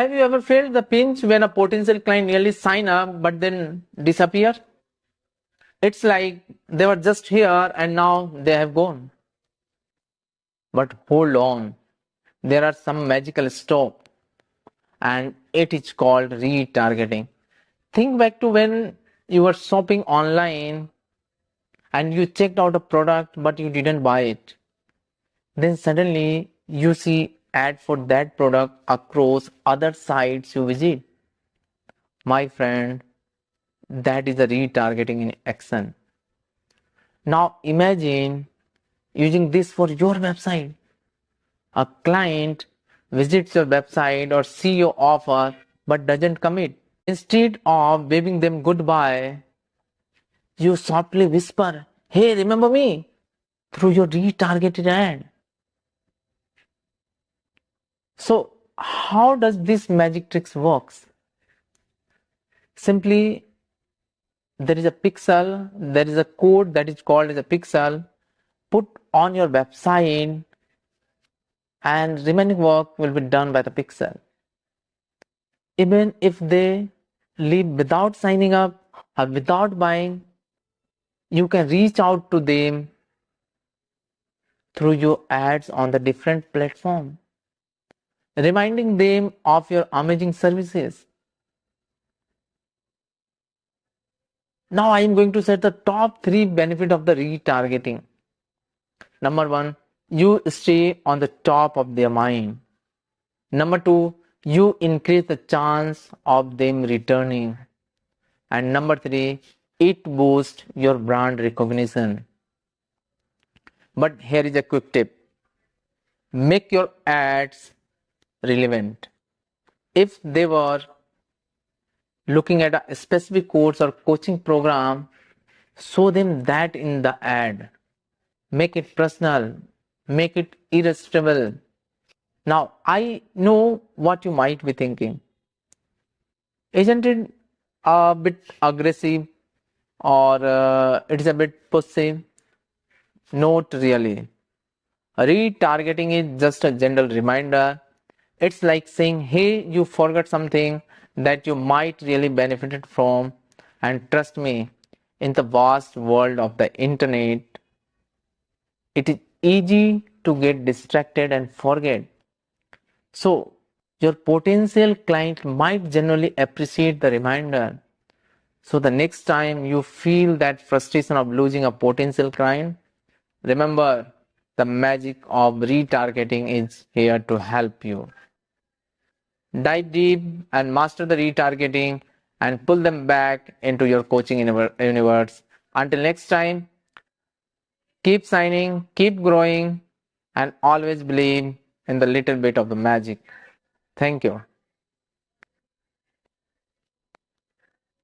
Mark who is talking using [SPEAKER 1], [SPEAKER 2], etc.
[SPEAKER 1] Have you ever felt the pinch when a potential client nearly sign up but then disappear? It's like they were just here and now they have gone. But hold on, there are some magical stop, and it is called retargeting. Think back to when you were shopping online and you checked out a product but you didn't buy it. Then suddenly you see ad for that product across other sites you visit. My friend, that is a retargeting in action. Now imagine using this for your website. A client visits your website or see your offer but doesn't commit. Instead of waving them goodbye, you softly whisper, "Hey, remember me?" through your retargeted ad. So, how does this magic tricks works? Simply, there is a pixel, there is a code that is called as a pixel, put on your website, and remaining work will be done by the pixel. Even if they leave without signing up or without buying, you can reach out to them through your ads on the different platform, reminding them of your amazing services. Now I am going to set the top 3 benefit of the retargeting. Number 1, you stay on the top of their mind. Number 2, you increase the chance of them returning. And number 3, it boosts your brand recognition. But here is a quick tip. Make your ads relevant. If they were looking at a specific course or coaching program, show them that in the ad. Make it personal, make it irresistible. Now, I know what you might be thinking. Isn't it a bit aggressive or it is a bit pushy? Not really. Retargeting is just a gentle reminder. It's like saying, hey, you forgot something that you might really benefit from. And trust me, in the vast world of the internet, it is easy to get distracted and forget. So, your potential client might genuinely appreciate the reminder. So, the next time you feel that frustration of losing a potential client, remember the magic of retargeting is here to help you. Dive deep and master the retargeting and pull them back into your coaching universe. Until next time, keep signing, keep growing, and always believe in the little bit of the magic. Thank you.